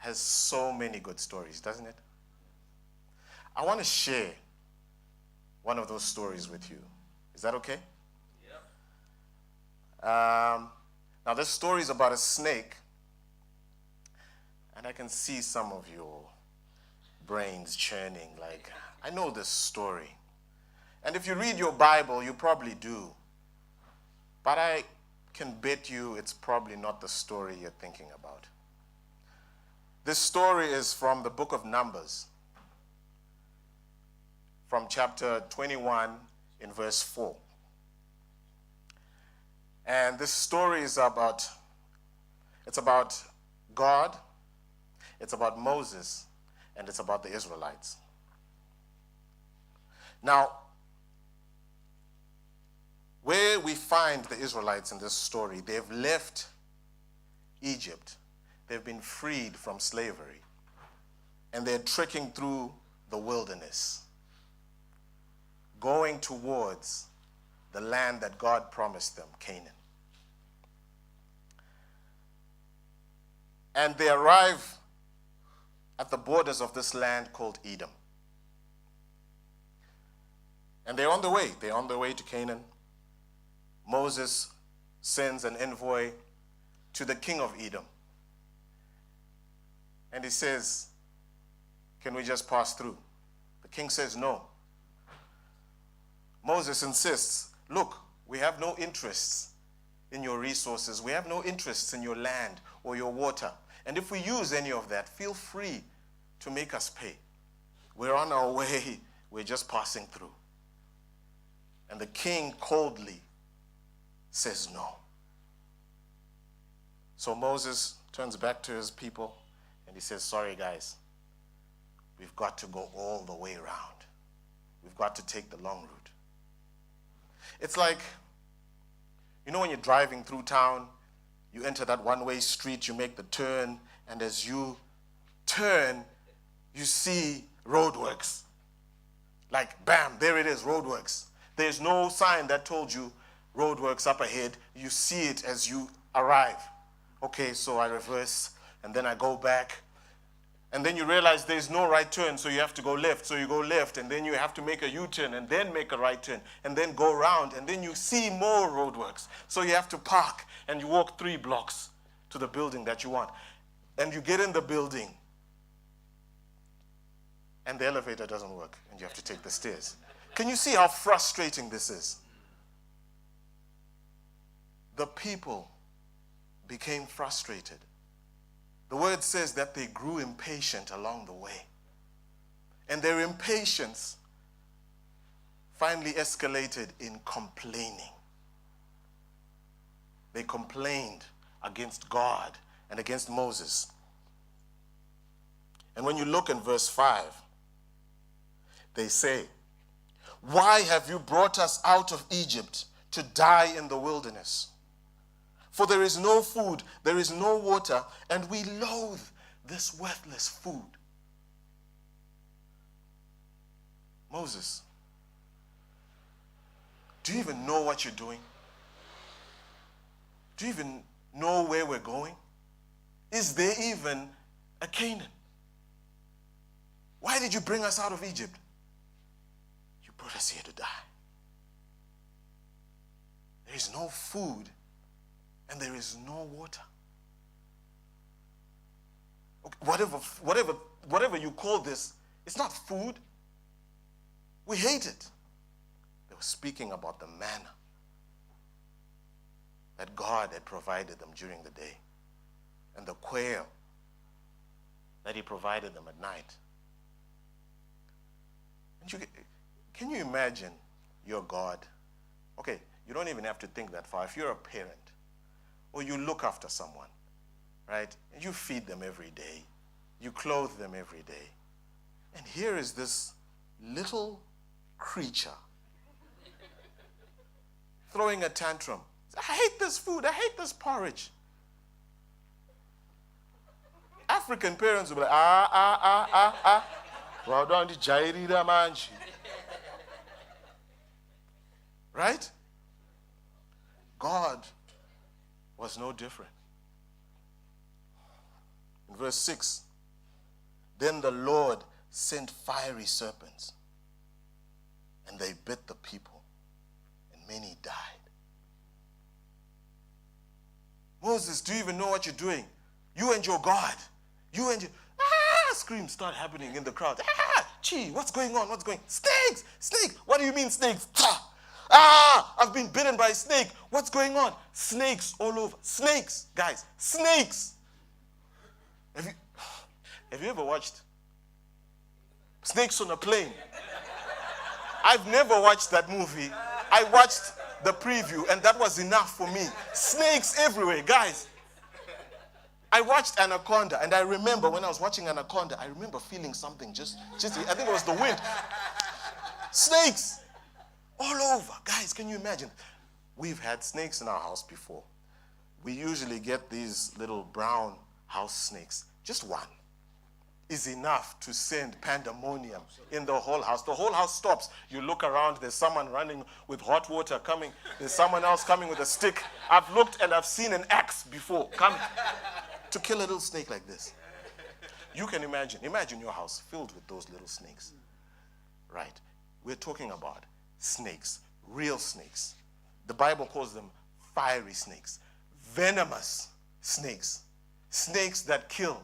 has so many good stories, doesn't it? I want to share one of those stories with you. Is that okay? Yeah. Now, this story is about a snake, and I can see some of your brains churning, like, I know this story. And if you read your Bible, you probably do. But I can bet you it's probably not the story you're thinking about. This story is from the book of Numbers, from chapter 21 in verse 4. And this story is about God, it's about Moses, and it's about the Israelites. Now, where we find the Israelites in this story, they've left Egypt. They've been freed from slavery. And they're trekking through the wilderness, going towards the land that God promised them, Canaan. And they arrive at the borders of this land called Edom. And they're on the way. They're on the way to Canaan. Moses sends an envoy to the king of Edom. And he says, can we just pass through? The king says no. Moses insists, look, we have no interests in your resources. We have no interests in your land or your water. And if we use any of that, feel free to make us pay. We're on our way. We're just passing through. And the king coldly says no. So Moses turns back to his people and he says, sorry guys, we've got to go all the way around. We've got to take the long route. It's like, you know, when you're driving through town, you enter that one-way street, you make the turn, and as you turn, you see roadworks. Like, bam, there it is, roadworks. There's no sign that told you roadworks up ahead. You see it as you arrive. Okay, so I reverse, and then I go back. And then you realize there's no right turn, so you have to go left. So you go left, and then you have to make a U-turn, and then make a right turn, and then go around, and then you see more roadworks. So you have to park, and you walk 3 blocks to the building that you want. And you get in the building, and the elevator doesn't work, and you have to take the stairs. Can you see how frustrating this is? The people became frustrated. The word says that they grew impatient along the way. And their impatience finally escalated in complaining. They complained against God and against Moses. And when you look in verse 5, they say, why have you brought us out of Egypt to die in the wilderness? For there is no food, there is no water, and we loathe this worthless food. Moses, do you even know what you're doing? Do you even know where we're going? Is there even a Canaan? Why did you bring us out of Egypt? You brought us here to die. There is no food and there is no water. Okay, whatever you call this, it's not food. We hate it. They were speaking about the manna that God had provided them during the day and the quail that he provided them at night. And can you imagine your God? Okay, you don't even have to think that far. If you're a parent or you look after someone, right, and you feed them every day, you clothe them every day, and here is this little creature throwing a tantrum. I hate this food. I hate this porridge. African parents will be like, right? God was no different. In verse 6, Then the Lord sent fiery serpents, and they bit the people, and many died. Moses, do you even know what you're doing? You and your God. You and your... Screams start happening in the crowd. Gee, what's going on? What's going on? Snakes! Snakes! What do you mean snakes? I've been bitten by a snake. What's going on? Snakes all over. Snakes, guys. Snakes. Have you ever watched Snakes on a Plane? I've never watched that movie. I watched the preview, and that was enough for me. Snakes everywhere, guys. I watched Anaconda, and I remember when I was watching Anaconda, I remember feeling something just I think it was the wind. Snakes all over. Guys, can you imagine? We've had snakes in our house before. We usually get these little brown house snakes. Just one is enough to send pandemonium in the whole house. The whole house stops. You look around, there's someone running with hot water coming. There's someone else coming with a stick. I've looked and I've seen an axe before coming to kill a little snake like this. You can imagine your house filled with those little snakes. Right? We're talking about snakes, real snakes. The Bible calls them fiery snakes, venomous snakes, snakes that kill.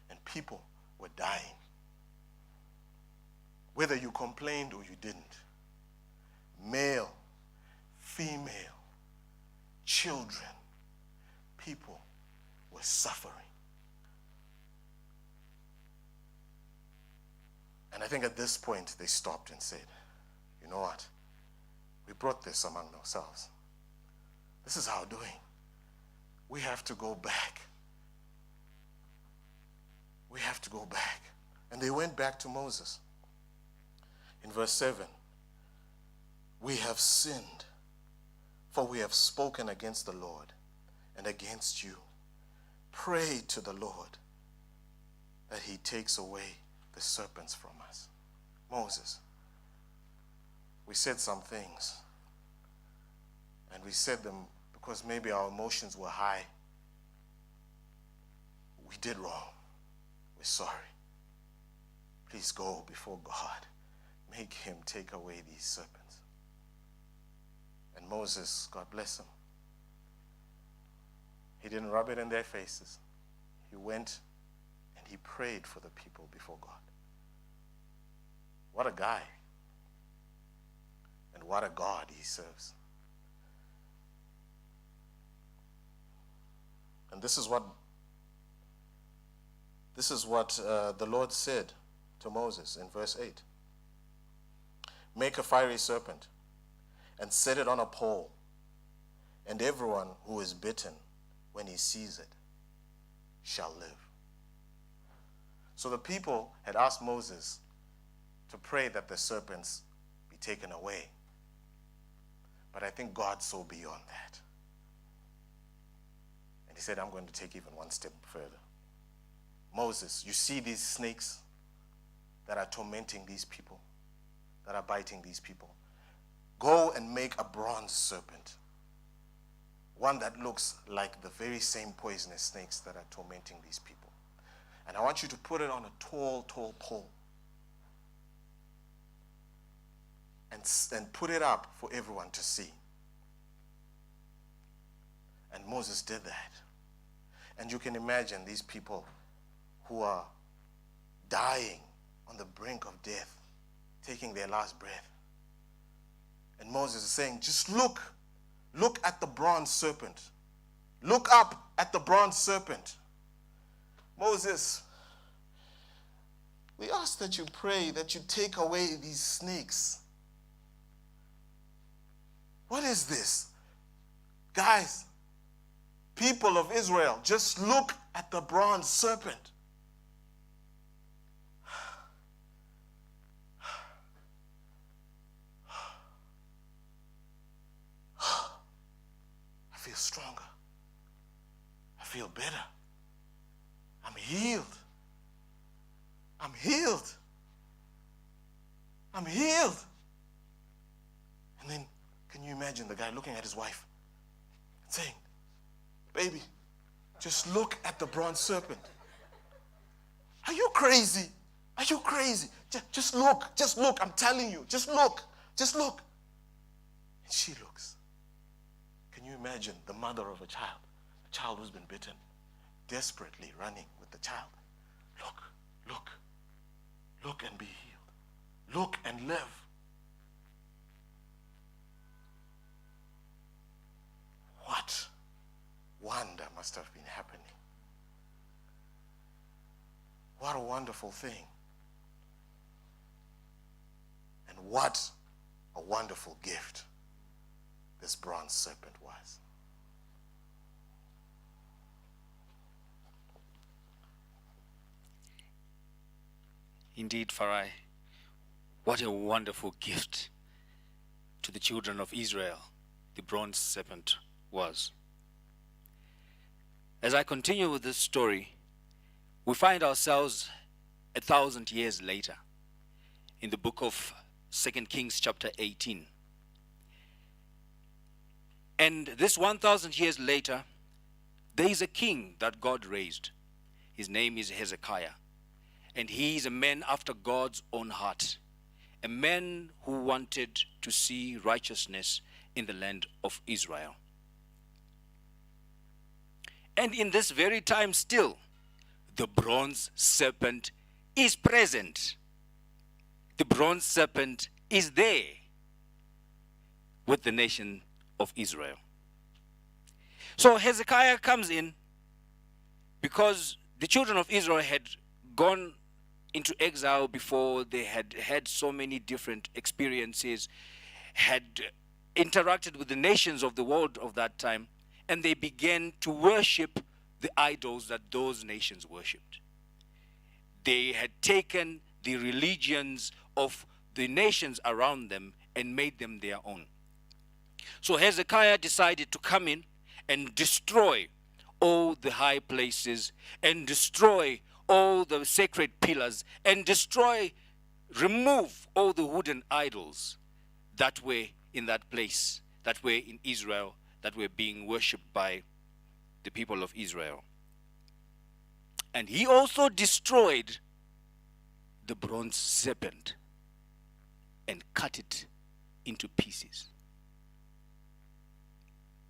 And people were dying. Whether you complained or you didn't. Male, female, children, people were suffering. And I think at this point they stopped and said, you know what? We brought this among ourselves. This is our doing. We have to go back. We have to go back. And they went back to Moses. In verse 7, we have sinned, for we have spoken against the Lord and against you. Pray to the Lord that he takes away the serpents from us. Moses, we said some things, and we said them because maybe our emotions were high. We did wrong. We're sorry. Please go before God. Make him take away these serpents. And Moses, God bless him, he didn't rub it in their faces. He went and he prayed for the people before God. What a guy. And what a God he serves. And this is what the Lord said to Moses in verse 8. Make a fiery serpent and set it on a pole, and everyone who is bitten when he sees it shall live. So the people had asked Moses to pray that the serpents be taken away. But I think God saw beyond that. And he said, I'm going to take even one step further. Moses, you see these snakes that are tormenting these people, that are biting these people. Go and make a bronze serpent, one that looks like the very same poisonous snakes that are tormenting these people. And I want you to put it on a tall, tall pole and put it up for everyone to see. And Moses did that. And you can imagine these people who are dying on the brink of death, taking their last breath. And Moses is saying, just look at the bronze serpent. Look up at the bronze serpent. Moses, we ask that you pray that you take away these snakes. What is this? Guys, people of Israel, just look at the bronze serpent. I feel stronger. I feel better. I'm healed. I'm healed. I'm healed. And then, can you imagine the guy looking at his wife and saying, baby, just look at the bronze serpent. Are Are you crazy? Are you crazy? Just look, I'm telling you, just look. And she looks. Can you imagine the mother of a child who's been bitten, desperately running with the child? Look and be healed. Look and live. What wonder must have been happening? What a wonderful thing. And what a wonderful gift this bronze serpent was. Indeed, Farai, what a wonderful gift to the children of Israel the bronze serpent was. As I continue with this story, we find ourselves 1,000 years later in the book of 2 Kings chapter 18. And this 1,000 years later, there is a king that God raised. His name is Hezekiah. And he is a man after God's own heart. A man who wanted to see righteousness in the land of Israel. And in this very time still, the bronze serpent is present. The bronze serpent is there with the nation of Israel. So Hezekiah comes in because the children of Israel had gone into exile before. They had had so many different experiences, had interacted with the nations of the world of that time, and they began to worship the idols that those nations worshipped. They had taken the religions of the nations around them and made them their own. So Hezekiah decided to come in and destroy all the high places and destroy all the sacred pillars and remove all the wooden idols that were in that place, that were in Israel, that were being worshipped by the people of Israel. And he also destroyed the bronze serpent and cut it into pieces.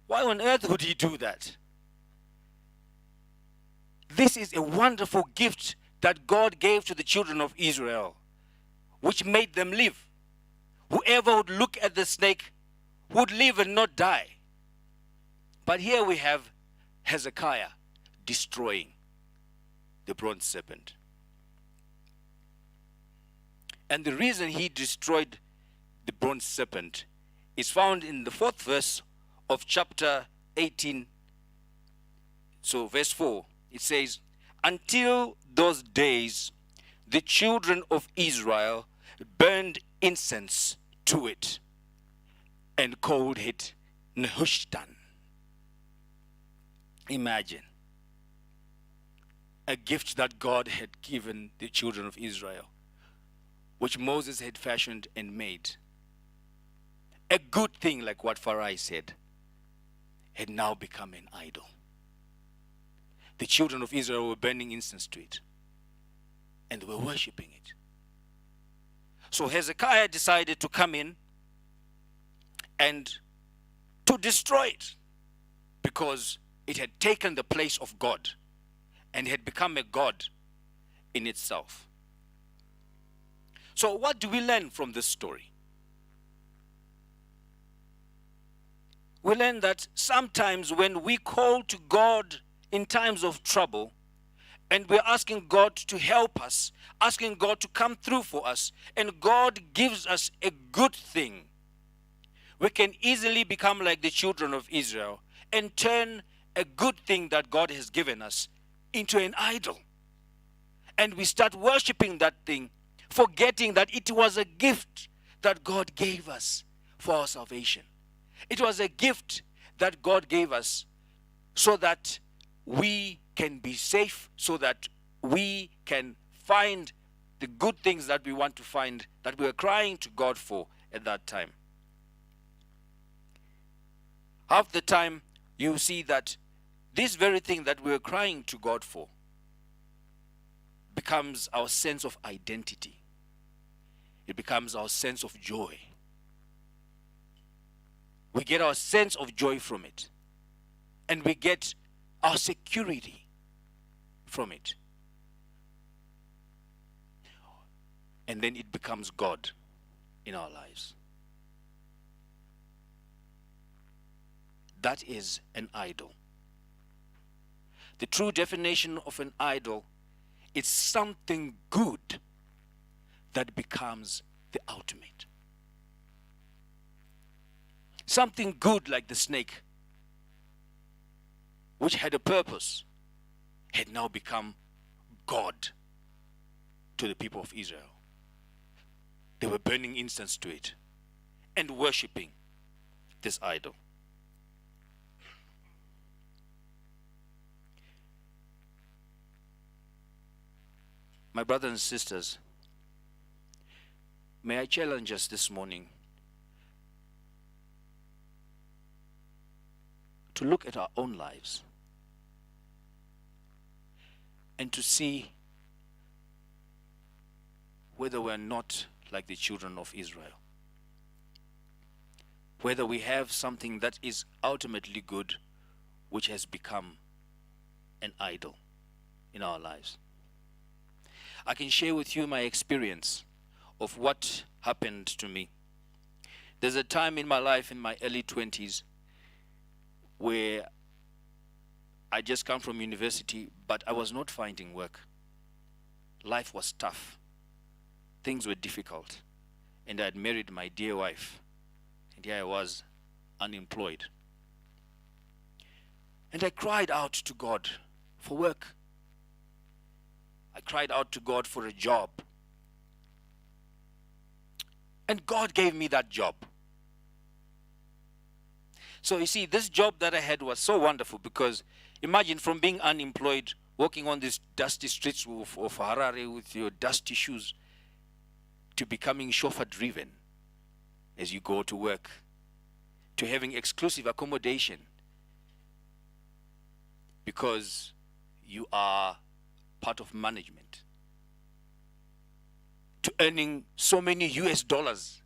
Why on earth would he do that? This is a wonderful gift that God gave to the children of Israel, which made them live. Whoever would look at the snake would live and not die. But here we have Hezekiah destroying the bronze serpent. And the reason he destroyed the bronze serpent is found in the 4th verse of chapter 18. So verse 4, it says, "Until those days, the children of Israel burned incense to it and called it Nehushtan." Imagine a gift that God had given the children of Israel, which Moses had fashioned and made. A good thing, like what Farai said, had now become an idol. The children of Israel were burning incense to it, and they were worshipping it. So Hezekiah decided to come in and to destroy it, because it had taken the place of God and had become a god in itself. So what do we learn from this story? We learn that sometimes when we call to God in times of trouble, and we're asking God to help us, asking God to come through for us, and God gives us a good thing, we can easily become like the children of Israel and turn a good thing that God has given us into an idol. And we start worshiping that thing, forgetting that it was a gift that God gave us for our salvation. It was a gift that God gave us so that we can be safe, so that we can find the good things that we want to find, that we were crying to God for at that time. Half the time, you see that this very thing that we were crying to God for, becomes our sense of identity. It becomes our sense of joy. We get our sense of joy from it. And we get our security from it. And then it becomes God in our lives. That is an idol. The true definition of an idol is something good that becomes the ultimate. Something good like the snake, which had a purpose, had now become God to the people of Israel. They were burning incense to it and worshipping this idol. My brothers and sisters, may I challenge us this morning to look at our own lives and to see whether we're not like the children of Israel. Whether we have something that is ultimately good, which has become an idol in our lives. I can share with you my experience of what happened to me. There's a time in my life in my early 20s where I just come from university, but I was not finding work. Life was tough. Things were difficult. And I had married my dear wife. And here I was, unemployed. And I cried out to God for work. I cried out to God for a job. And God gave me that job. So you see, this job that I had was so wonderful because imagine from being unemployed, walking on these dusty streets of Farai with your dusty shoes, to becoming chauffeur driven as you go to work, to having exclusive accommodation because you are part of management, to earning so many US dollars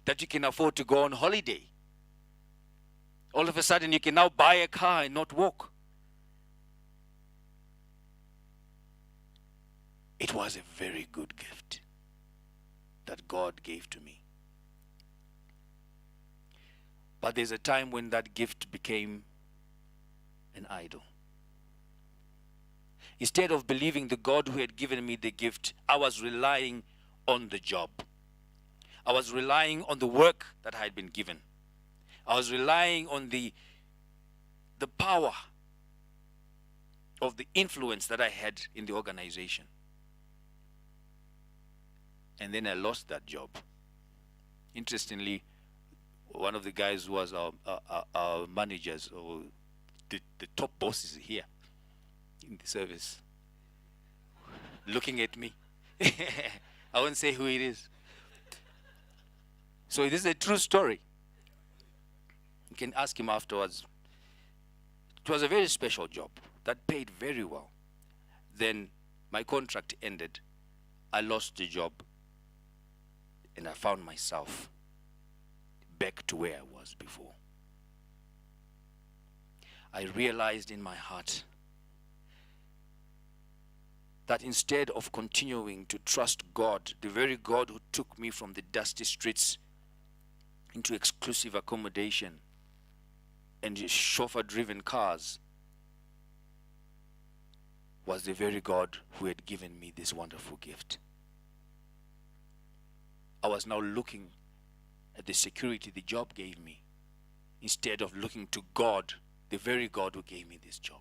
that you can afford to go on holiday. All of a sudden you can now buy a car and not walk. It was a very good gift that God gave to me. But there's a time when that gift became an idol. Instead of believing the God who had given me the gift, I was relying on the job. I was relying on the work that I had been given. I was relying on the power of the influence that I had in the organization. And then I lost that job. Interestingly, one of the guys who was our managers, or the top bosses here in the service, looking at me. I won't say who it is. So this is a true story. You can ask him afterwards. It was a very special job that paid very well. Then my contract ended. I lost the job. And I found myself back to where I was before. I realized in my heart that instead of continuing to trust God, the very God who took me from the dusty streets into exclusive accommodation and chauffeur-driven cars, was the very God who had given me this wonderful gift. I was now looking at the security the job gave me instead of looking to God, the very God who gave me this job.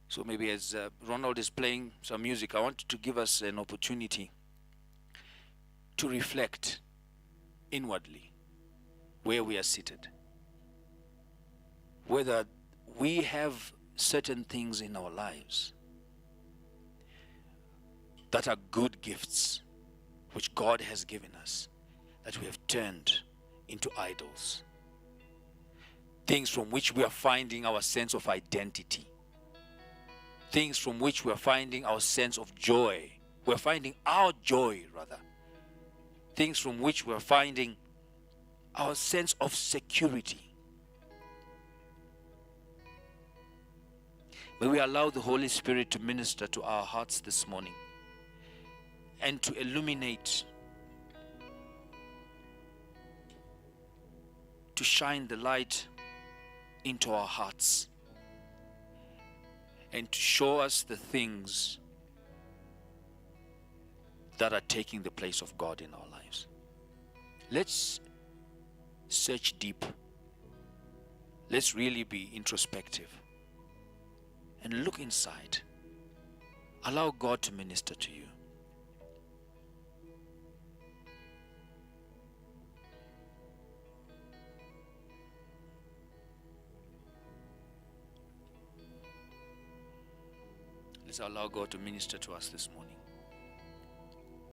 So maybe as Ronald is playing some music, I want to give us an opportunity to reflect inwardly where we are seated. Whether we have certain things in our lives that are good gifts, which which God has given us that we have turned into idols. Things from which we are finding our sense of identity. Things from which we are finding our sense of joy. We are finding our joy, rather. Things from which we are finding our sense of security. May we allow the Holy Spirit to minister to our hearts this morning and to illuminate, to shine the light into our hearts and to show us the things that are taking the place of God in our lives. Let's search deep. Let's really be introspective and look inside. Allow God to minister to you. Let's allow God to minister to us this morning.